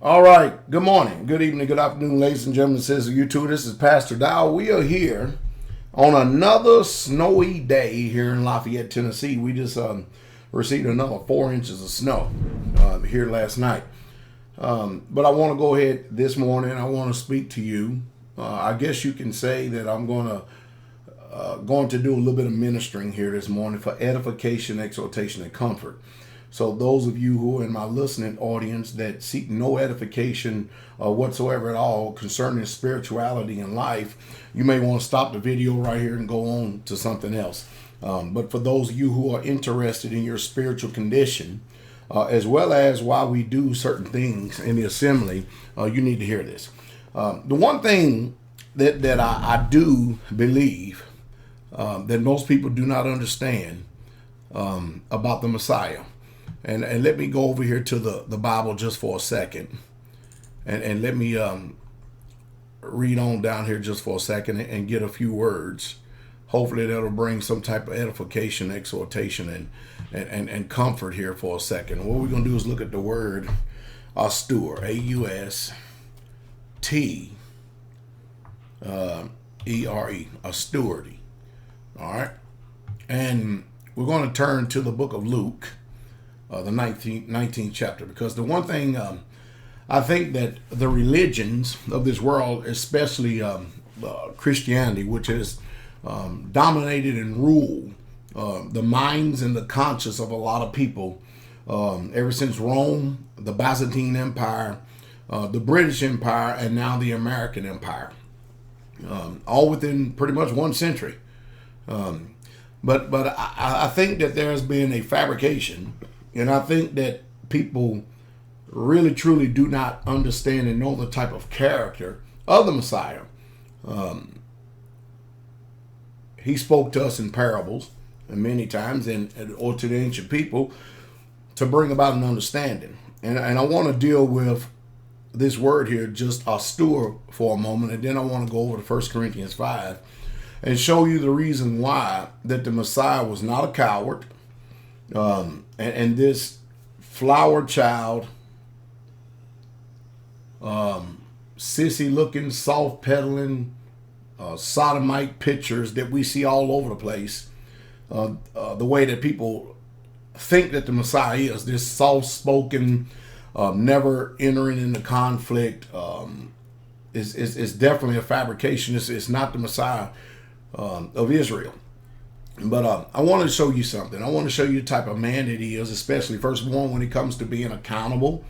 All right. Good morning, good evening, good afternoon, ladies and gentlemen, citizens of YouTube. This is Pastor Dow. We are here on another snowy day here in Lafayette, Tennessee. We just received another 4 inches of snow here last night. But I want to go ahead this morning. I want to speak to you. I guess you can say that I'm going to do a little bit of ministering here this morning for edification, exhortation, and comfort. So those of you who are in my listening audience that seek no edification whatsoever at all concerning spirituality and life, you may want to stop the video right here and go on to something else. But for those of you who are interested in your spiritual condition, as well as why we do certain things in the assembly, you need to hear this. The one thing that I do believe that most people do not understand about the Messiah. And let me go over here to the Bible just for a second. And let me read on down here just for a second and get a few words. Hopefully that'll bring some type of edification, exhortation, and comfort here for a second. What we're going to do is look at the word austere, A-U-S-T-E-R-E, austerity. All right. And we're going to turn to the book of Luke, the 19th chapter, because the one thing I think that the religions of this world, especially Christianity, which has dominated and ruled the minds and the conscience of a lot of people ever since Rome, the Byzantine Empire, the British Empire, and now the American Empire, all within pretty much 1 century. But I think that there has been a fabrication. And I think that people really, truly do not understand and know the type of character of the Messiah. He spoke to us in parables, and many times, or to the ancient people, to bring about an understanding. And I want to deal with this word here, just austere, for a moment, and then I want to go over to 1 Corinthians 5 and show you the reason why that the Messiah was not a coward. And this flower child, sissy looking, soft pedaling, sodomite pictures that we see all over the place, the way that people think that the Messiah is, this soft spoken, never entering into conflict, is definitely a fabrication. It's not the Messiah of Israel. But I want to show you something. I want to show you the type of man that he is, especially first of all when it comes to being accountable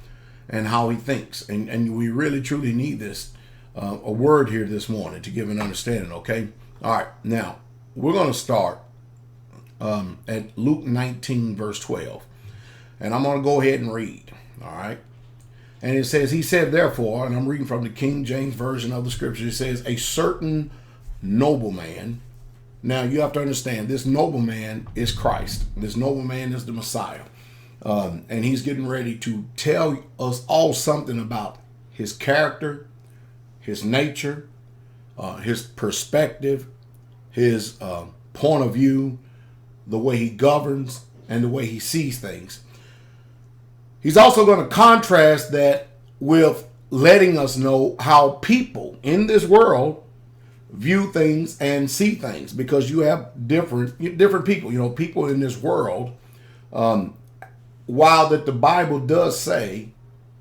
and how he thinks. And we really truly need this, a word here this morning to give an understanding, okay? All right, now we're going to start at Luke 19, verse 12. And I'm going to go ahead and read, all right? And it says, he said, therefore, and I'm reading from the King James Version of the scripture, it says, a certain nobleman. Now, you have to understand, this nobleman is Christ. This nobleman is the Messiah. And he's getting ready to tell us all something about his character, his nature, his perspective, his point of view, the way he governs, and the way he sees things. He's also going to contrast that with letting us know how people in this world view things and see things, because you have different people, people in this world. While that the Bible does say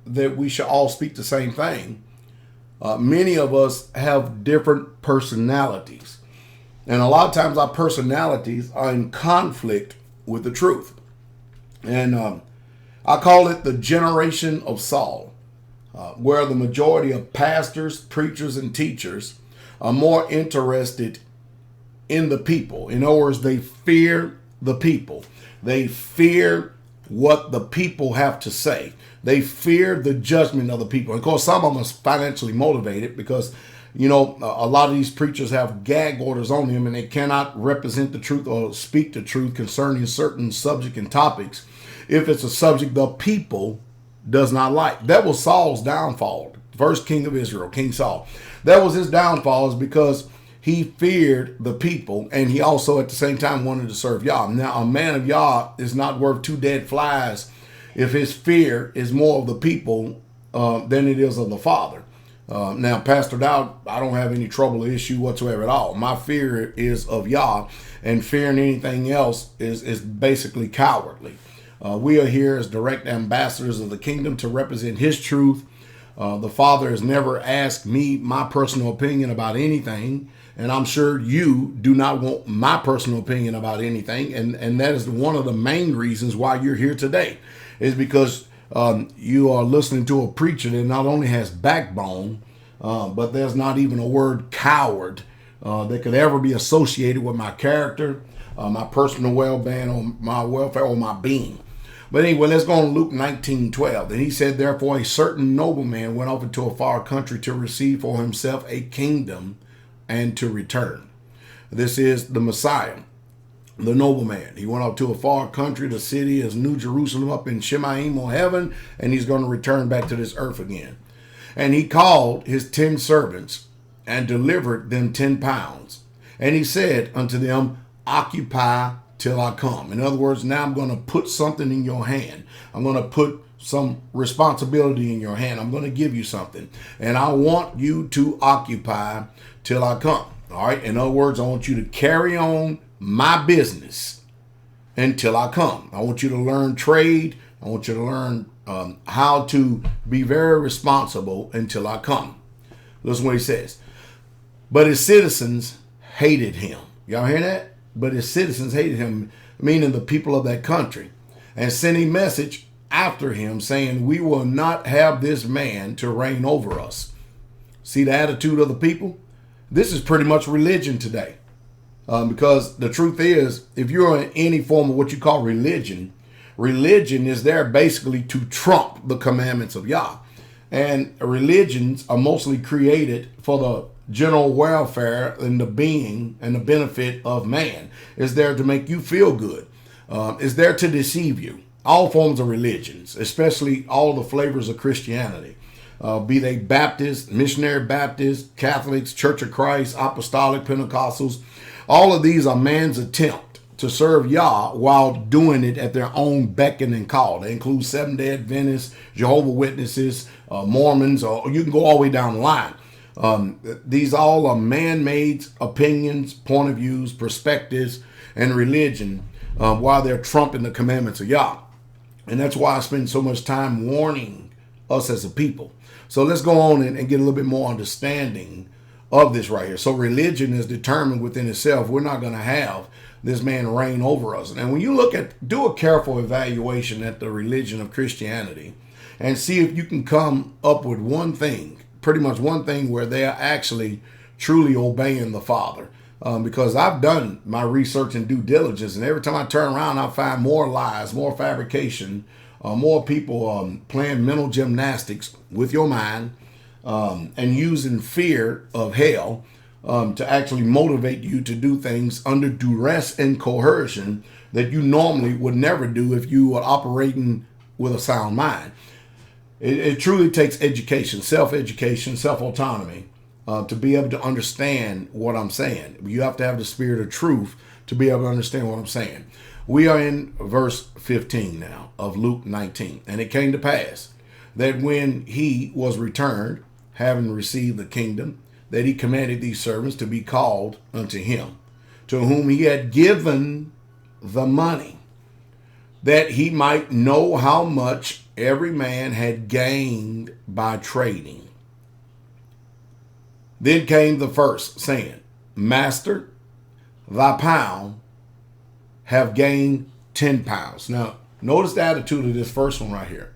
that we should all speak the same thing, many of us have different personalities. And a lot of times our personalities are in conflict with the truth. And I call it the generation of Saul, where the majority of pastors, preachers, and teachers are more interested in the people. In other words, they fear the people. They fear what the people have to say. They fear the judgment of the people. Of course, some of them are financially motivated because, a lot of these preachers have gag orders on them and they cannot represent the truth or speak the truth concerning certain subject and topics if it's a subject the people does not like. That was Saul's downfall. First king of Israel, King Saul. That was his downfall, is because he feared the people, and he also at the same time wanted to serve Yah. Now, a man of Yah is not worth 2 dead flies if his fear is more of the people than it is of the Father. Now, Pastor Dowd, I don't have any trouble or issue whatsoever at all. My fear is of Yah, and fearing anything else is basically cowardly. We are here as direct ambassadors of the kingdom to represent his truth. The Father has never asked me my personal opinion about anything, and I'm sure you do not want my personal opinion about anything, and that is one of the main reasons why you're here today, is because you are listening to a preacher that not only has backbone, but there's not even a word coward that could ever be associated with my character, my personal well-being, or my welfare, or my being. But anyway, let's go on Luke 19:12. And he said, therefore, a certain nobleman went off into a far country to receive for himself a kingdom and to return. This is the Messiah, the nobleman. He went off to a far country. The city is New Jerusalem up in Shemaim on heaven, and he's going to return back to this earth again. And he called his 10 servants and delivered them 10 pounds. And he said unto them, occupy till I come. In other words, now I'm going to put something in your hand. I'm going to put some responsibility in your hand. I'm going to give you something. And I want you to occupy till I come. All right. In other words, I want you to carry on my business until I come. I want you to learn trade. I want you to learn how to be very responsible until I come. Listen what he says. But his citizens hated him. Y'all hear that? But his citizens hated him, meaning the people of that country, and sent a message after him saying, we will not have this man to reign over us. See the attitude of the people? This is pretty much religion today. Because the truth is, if you're in any form of what you call religion, religion is there basically to trump the commandments of Yah. And religions are mostly created for the general welfare and the being and the benefit of man. It's there to make you feel good. It's there to deceive you. All forms of religions, especially all the flavors of Christianity, be they Baptists, Missionary Baptists, Catholics, Church of Christ, Apostolic, Pentecostals. All of these are man's attempt to serve Yah while doing it at their own beck and call. They include Seventh-day Adventists, Jehovah's Witnesses, Mormons, or you can go all the way down the line. These all are man-made opinions, point of views, perspectives, and religion while they're trumping the commandments of Yah. And that's why I spend so much time warning us as a people. So let's go on and get a little bit more understanding of this right here. So religion is determined within itself. We're not going to have this man reign over us. And when you look at, do a careful evaluation at the religion of Christianity and see if you can come up with one thing, pretty much one thing where they are actually truly obeying the Father. Because I've done my research and due diligence, and every time I turn around, I find more lies, more fabrication, more people playing mental gymnastics with your mind and using fear of hell to actually motivate you to do things under duress and coercion that you normally would never do if you were operating with a sound mind. It truly takes education, self-education, self-autonomy to be able to understand what I'm saying. You have to have the spirit of truth to be able to understand what I'm saying. We are in verse 15 now of Luke 19. And it came to pass that when he was returned, having received the kingdom, that he commanded these servants to be called unto him, to whom he had given the money, that he might know how much every man had gained by trading. Then came the first, saying, Master, thy pound have gained 10 pounds. Now, notice the attitude of this first one right here.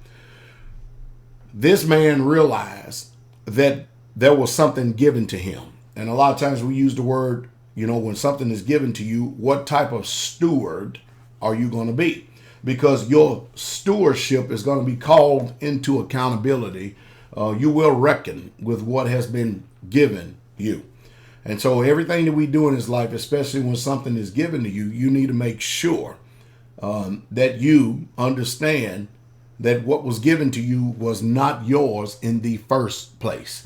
This man realized that there was something given to him. And a lot of times we use the word, when something is given to you, what type of steward are you going to be? Because your stewardship is going to be called into accountability. You will reckon with what has been given you. And so everything that we do in this life, especially when something is given to you, you need to make sure that you understand that what was given to you was not yours in the first place.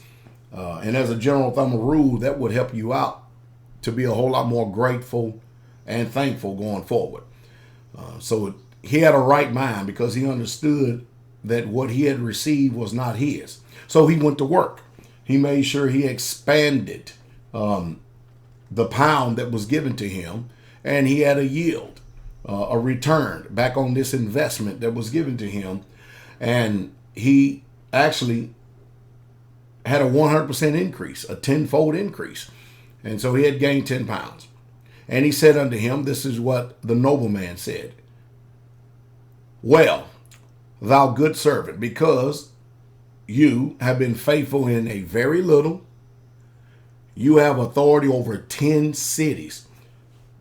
And as a general thumb of rule, that would help you out to be a whole lot more grateful and thankful going forward. So he had a right mind because he understood that what he had received was not his. So he went to work. He made sure he expanded the pound that was given to him, and he had a yield, a return back on this investment that was given to him. And he actually had a 100% increase, a tenfold increase. And so he had gained 10 pounds. And he said unto him, this is what the nobleman said: well, thou good servant, because you have been faithful in a very little, you have authority over 10 cities.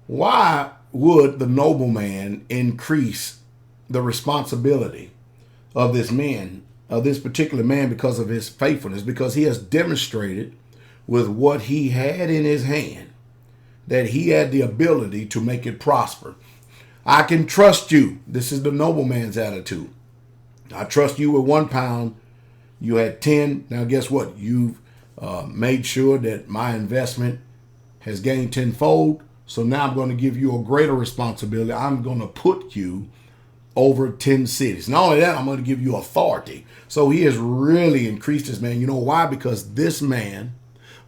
Why would the nobleman increase the responsibility of this man, of this particular man, because of his faithfulness? Because he has demonstrated with what he had in his hand that he had the ability to make it prosper. I can trust you. This is the nobleman's attitude. I trust you with 1 pound. You had 10. Now guess what? You've made sure that my investment has gained tenfold. So now I'm going to give you a greater responsibility. I'm going to put you over 10 cities. Not only that, I'm going to give you authority. So he has really increased this man. You know why? Because this man,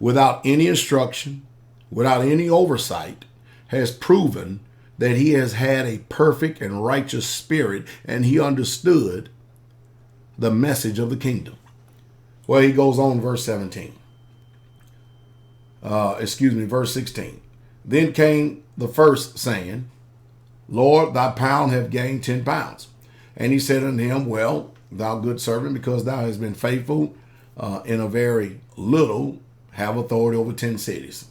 without any instruction, without any oversight, has proven that he has had a perfect and righteous spirit, and he understood the message of the kingdom. Well, he goes on, verse 17. Verse 16. Then came the first, saying, Lord, thy pound have gained 10 pounds. And he said unto him, well, thou good servant, because thou hast been faithful in a very little, have authority over 10 cities.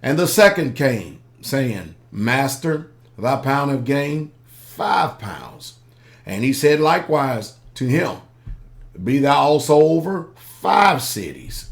And the second came, saying, Master, thy pound have gained 5 pounds. And he said likewise to him, be thou also over 5 cities.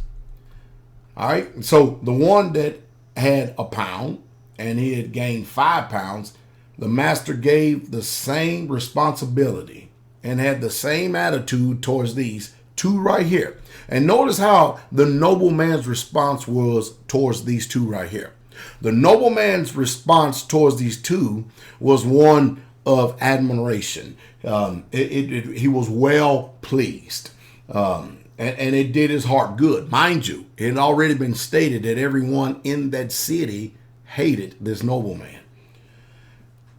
All right. So the one that had a pound and he had gained 5 pounds, the master gave the same responsibility and had the same attitude towards these 2 right here. And notice how the nobleman's response was towards these 2 right here. The nobleman's response towards these 2 was one of admiration. He was well pleased. And it did his heart good. Mind you, it had already been stated that everyone in that city hated this nobleman.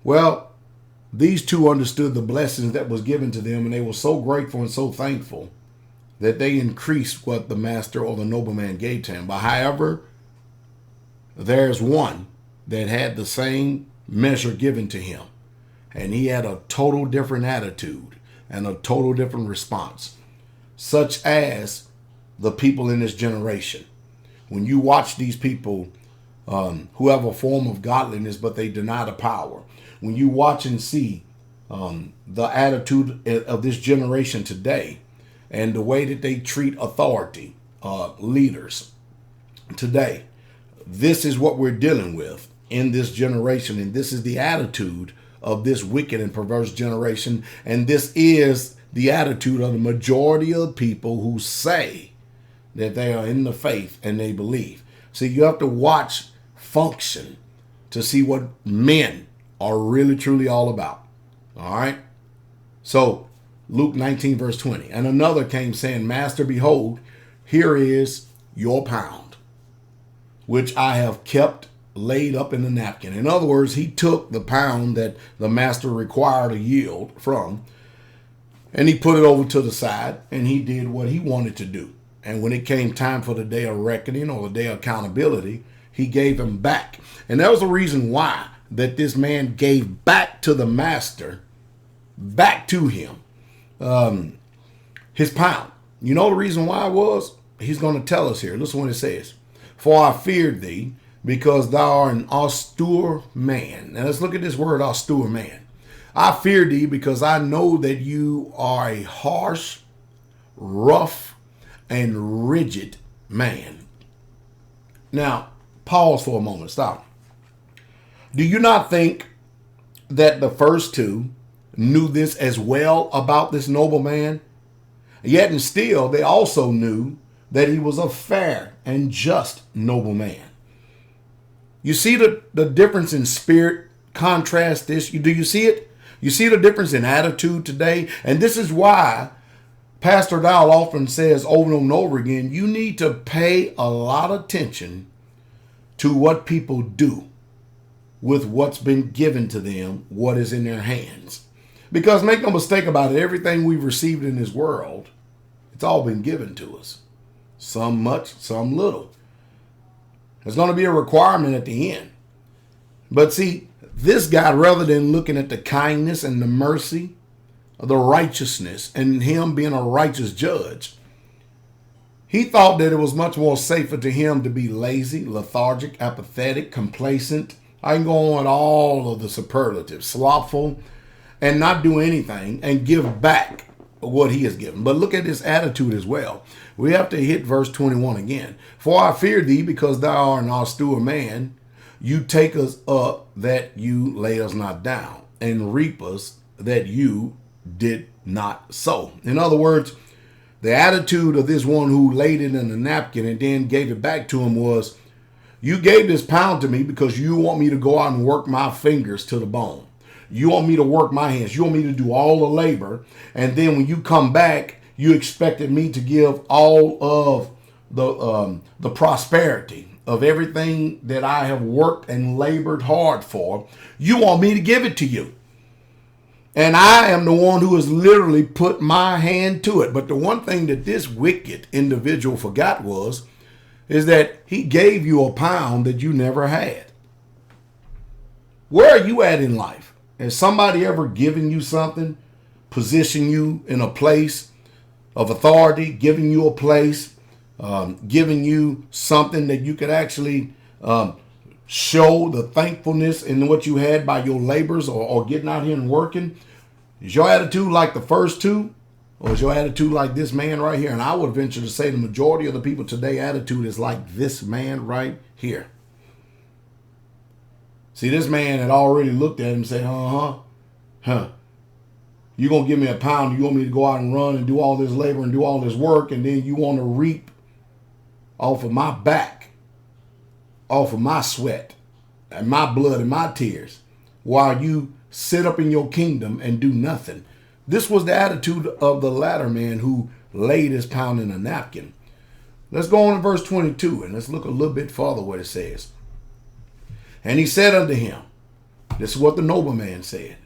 Well, these 2 understood the blessings that was given to them, and they were so grateful and so thankful that they increased what the master or the nobleman gave to him. But however, there's one that had the same measure given to him, and he had a total different attitude and a total different response, such as the people in this generation. When you watch these people who have a form of godliness, but they deny the power, when you watch and see the attitude of this generation today and the way that they treat authority, leaders today, this is what we're dealing with in this generation. And this is the attitude of this wicked and perverse generation. And this is the attitude of the majority of people who say that they are in the faith and they believe. See, you have to watch function to see what men are really truly all about. All right. So Luke 19 verse 20. And another came saying, Master, behold, here is your pound, which I have kept laid up in the napkin. In other words, he took the pound that the master required a yield from, and he put it over to the side, and he did what he wanted to do. And when it came time for the day of reckoning or the day of accountability, he gave him back. And that was the reason why that this man gave back to the master, back to him, his pound. You know the reason why it was? He's going to tell us here. Listen what it says. For I feared thee, because thou art an austere man. Now let's look at this word, austere man. I fear thee because I know that you are a harsh, rough, and rigid man. Now, pause for a moment. Stop. Do you not think that the first 2 knew this as well about this nobleman? Yet and still, they also knew that he was a fair and just nobleman. You see the difference in spirit? Contrast this. Do you see it? You see the difference in attitude today? And this is why Pastor Dow often says over and over again, you need to pay a lot of attention to what people do with what's been given to them, what is in their hands. Because make no mistake about it, everything we've received in this world, it's all been given to us. Some much, some little. There's going to be a requirement at the end. But see, this guy, rather than looking at the kindness and the mercy, the righteousness, and him being a righteous judge, he thought that it was much more safer to him to be lazy, lethargic, apathetic, complacent. I can go on with all of the superlatives, slothful, and not do anything and give back what he has given. But look at his attitude as well. We have to hit verse 21 again. For I fear thee, because thou art an austere man. You take us up that you lay us not down, and reap us that you did not sow. In other words, the attitude of this one who laid it in a napkin and then gave it back to him was, you gave this pound to me because you want me to go out and work my fingers to the bone. You want me to work my hands. You want me to do all the labor. And then when you come back, you expected me to give all of the prosperity of everything that I have worked and labored hard for. You want me to give it to you. And I am the one who has literally put my hand to it. But the one thing that this wicked individual forgot is that he gave you a pound that you never had. Where are you at in life? Has somebody ever given you something, position you in a place of authority, giving you a place, giving you something that you could actually show the thankfulness in what you had by your labors or getting out here and working? Is your attitude like the first two? Or is your attitude like this man right here? And I would venture to say the majority of the people today attitude is like this man right here. See, this man had already looked at him and said, you're going to give me a pound. You want me to go out and run and do all this labor and do all this work. And then you want to reap off of my back, off of my sweat and my blood and my tears while you sit up in your kingdom and do nothing. This was the attitude of the latter man who laid his pound in a napkin. Let's go on to verse 22 and let's look a little bit further what it says. And he said unto him, this is what the nobleman said,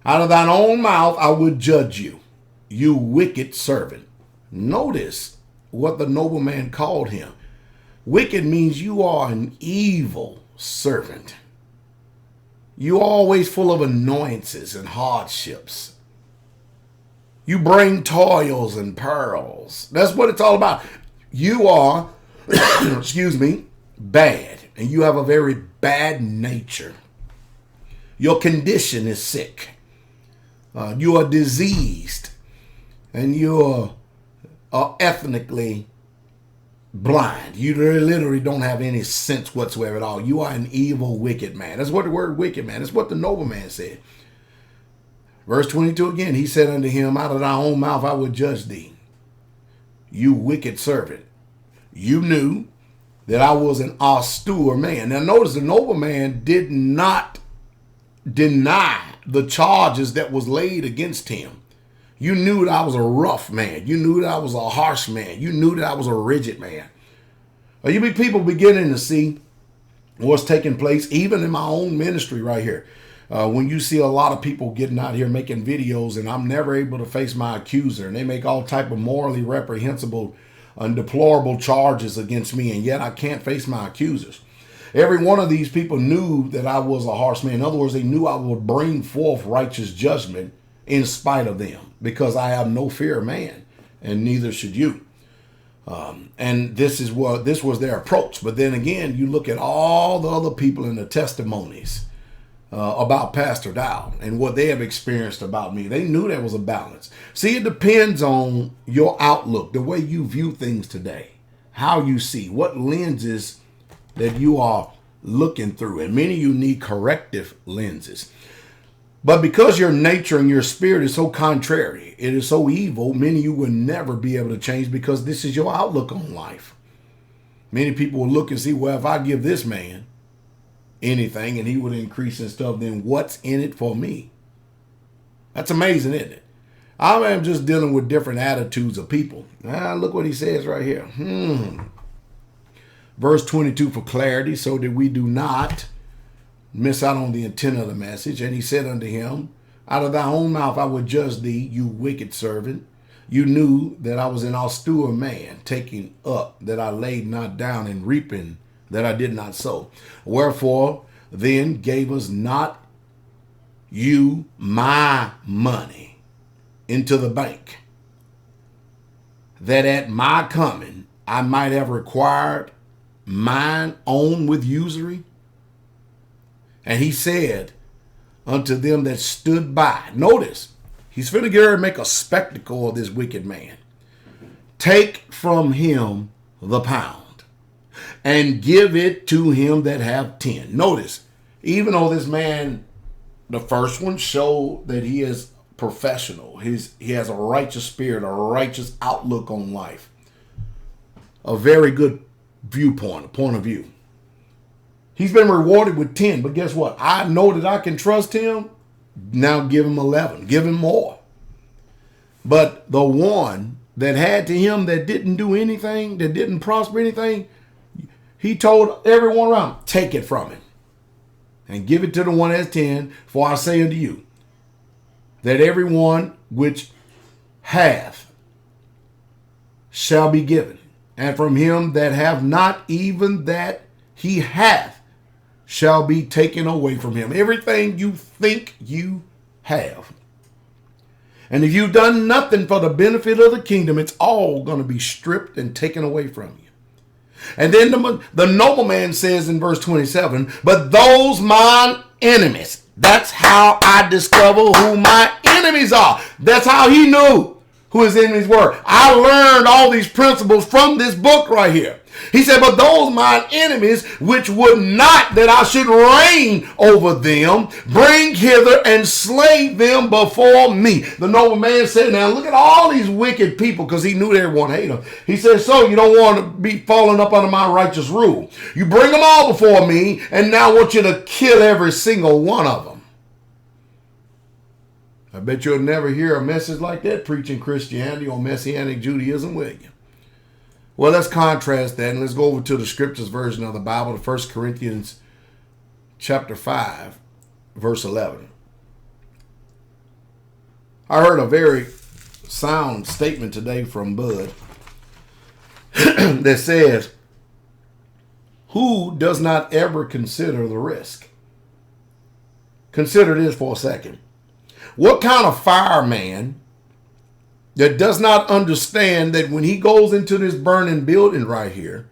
out of thine own mouth I would judge you, you wicked servant. Notice what the nobleman called him. Wicked means you are an evil servant. You're always full of annoyances and hardships. You bring toils and pearls. That's what it's all about. You are, bad. And you have a very bad nature. Your condition is sick. You are diseased. And you are ethnically blind. You literally don't have any sense whatsoever at all. You are an evil, wicked man. That's what the word wicked man, that's what the nobleman said. Verse 22 again, he said unto him, out of thy own mouth I will judge thee, you wicked servant. You knew that I was an austere man. Now notice the nobleman did not deny the charges that was laid against him. You knew that I was a rough man. You knew that I was a harsh man. You knew that I was a rigid man. You be people beginning to see what's taking place, even in my own ministry right here. When you see a lot of people getting out here making videos and I'm never able to face my accuser and they make all type of morally reprehensible and deplorable charges against me, and yet I can't face my accusers. Every one of these people knew that I was a harsh man. In other words, they knew I would bring forth righteous judgment in spite of them, because I have no fear of man, and neither should you. And this was their approach. But then again, you look at all the other people in the testimonies about Pastor Dow and what they have experienced about me. They knew there was a balance. See, it depends on your outlook, the way you view things today, how you see, what lenses that you are looking through. And many of you need corrective lenses. But because your nature and your spirit is so contrary, it is so evil, many of you will never be able to change because this is your outlook on life. Many people will look and see, well, if I give this man anything and he would increase and stuff, then what's in it for me? That's amazing, isn't it? I am just dealing with different attitudes of people. Look what he says right here. Verse 22 for clarity, so that we do not miss out on the intent of the message. And he said unto him, out of thy own mouth I would judge thee, you wicked servant. You knew that I was an austere man, taking up that I laid not down, and reaping that I did not sow. Wherefore then gave us not you my money into the bank, that at my coming I might have required mine own with usury? And he said unto them that stood by, notice, he's finna get ready to make a spectacle of this wicked man. Take from him the pound and give it to him that have 10. Notice, even though this man, the first one, showed that he is professional. He has a righteous spirit, a righteous outlook on life. A very good viewpoint, a point of view. He's been rewarded with 10, but guess what? I know that I can trust him. Now give him 11. Give him more. But the one that had to him that didn't do anything, that didn't prosper anything, he told everyone around, take it from him and give it to the one that has 10. For I say unto you, that everyone which hath shall be given, and from him that have not, even that he hath shall be taken away from him. Everything you think you have. And if you've done nothing for the benefit of the kingdom, it's all going to be stripped and taken away from you. And then the nobleman says in verse 27, but those mine enemies. That's how I discover who my enemies are. That's how he knew who his enemies were. I learned all these principles from this book right here. He said, but those mine enemies, which would not that I should reign over them, bring hither and slay them before me. The nobleman said, now look at all these wicked people, because he knew everyone hated him. He said, so you don't want to be falling up under my righteous rule. You bring them all before me, and now I want you to kill every single one of them. I bet you'll never hear a message like that preaching Christianity or Messianic Judaism, will you? Well, let's contrast that, and let's go over to the scriptures version of the Bible, to 1 Corinthians chapter 5, verse 11. I heard a very sound statement today from Bud that says, who does not ever consider the risk? Consider this for a second. What kind of fireman that does not understand that when he goes into this burning building right here,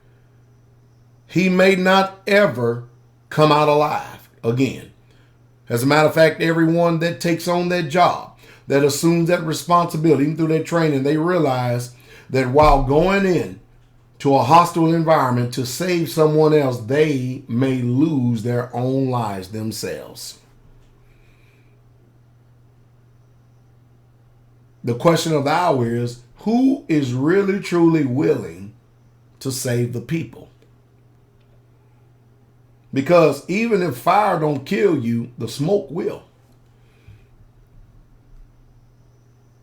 he may not ever come out alive again? As a matter of fact, everyone that takes on that job, that assumes that responsibility, even through their training, they realize that while going in to a hostile environment to save someone else, they may lose their own lives themselves. The question of the hour is, who is really truly willing to save the people? Because even if fire don't kill you, the smoke will.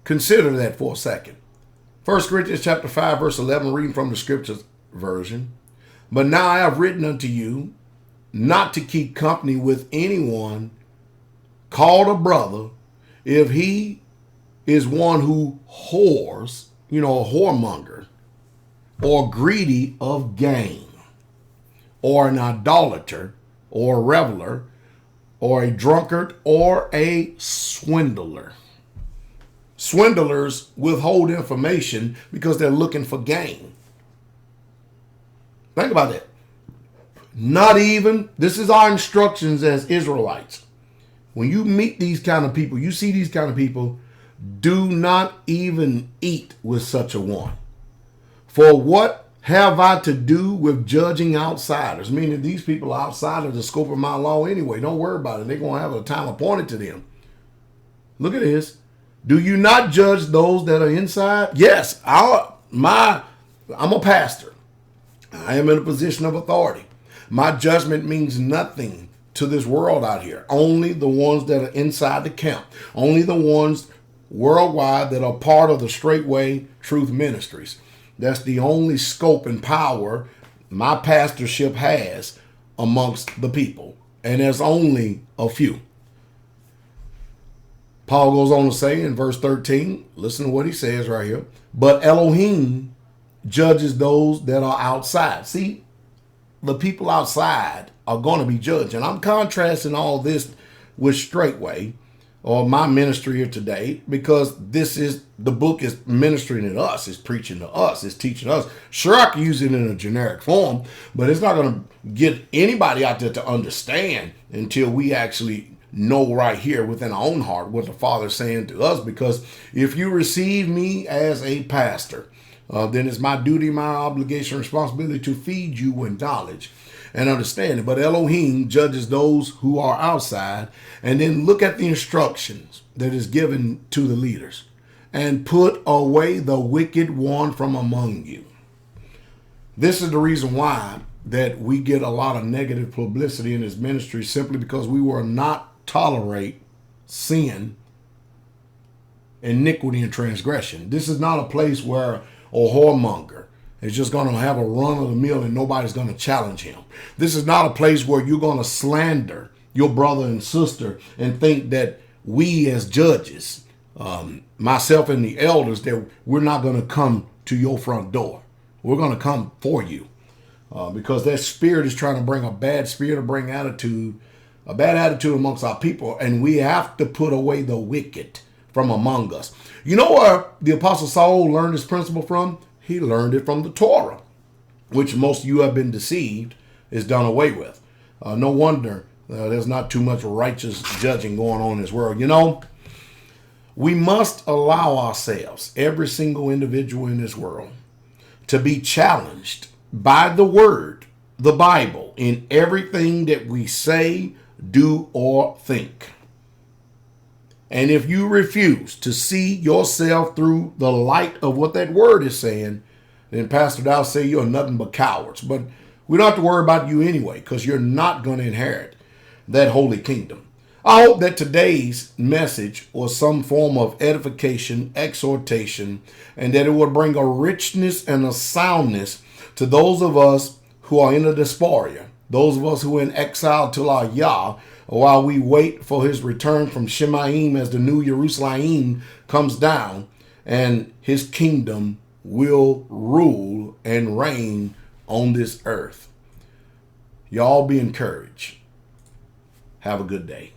Consider that for a second. 1 Corinthians chapter 5, verse 11, reading from the scriptures version. But now I have written unto you not to keep company with anyone called a brother, if he is one who whores, a whoremonger, or greedy of gain, or an idolater, or a reveler, or a drunkard, or a swindler. Swindlers withhold information because they're looking for gain. Think about that. Not even, this is our instructions as Israelites. When you meet these kind of people, you see these kind of people, do not even eat with such a one. For what have I to do with judging outsiders? Meaning these people are outside of the scope of my law anyway. Don't worry about it. They're going to have a time appointed to them. Look at this. Do you not judge those that are inside? Yes, I'm a pastor. I am in a position of authority. My judgment means nothing to this world out here. Only the ones that are inside the camp. Only the ones worldwide that are part of the Straightway Truth Ministries. That's the only scope and power my pastorship has amongst the people. And there's only a few. Paul goes on to say in verse 13, listen to what he says right here. But Elohim judges those that are outside. See, the people outside are going to be judged. And I'm contrasting all this with Straightway, or my ministry here today, because the book is ministering to us, it's preaching to us, it's teaching us. Sure, I can use it in a generic form, but it's not going to get anybody out there to understand until we actually know right here within our own heart what the Father's saying to us. Because if you receive me as a pastor, then it's my duty, my obligation, responsibility to feed you with knowledge and understanding. But Elohim judges those who are outside. And then look at the instructions that is given to the leaders. And put away the wicked one from among you. This is the reason why that we get a lot of negative publicity in this ministry, simply because we will not tolerate sin, iniquity, and transgression. This is not a place where a whoremonger is just going to have a run of the mill and nobody's going to challenge him. This is not a place where you're going to slander your brother and sister and think that we as judges, myself and the elders, that we're not going to come to your front door. We're going to come for you, because that spirit is trying to bring a bad spirit, a bad attitude amongst our people, and we have to put away the wicked from among us. You know where the Apostle Saul learned this principle from? He learned it from the Torah, which most of you have been deceived is done away with. No wonder there's not too much righteous judging going on in this world. You know, we must allow ourselves, every single individual in this world, to be challenged by the Word, the Bible, in everything that we say, do, or think. And if you refuse to see yourself through the light of what that word is saying, then Pastor Dow say you're nothing but cowards. But we don't have to worry about you anyway, because you're not going to inherit that holy kingdom. I hope that today's message was some form of edification, exhortation, and that it would bring a richness and a soundness to those of us who are in the diaspora, those of us who are in exile till our Yah, while we wait for his return from Shemaim as the new Jerusalem comes down, and his kingdom will rule and reign on this earth. Y'all be encouraged. Have a good day.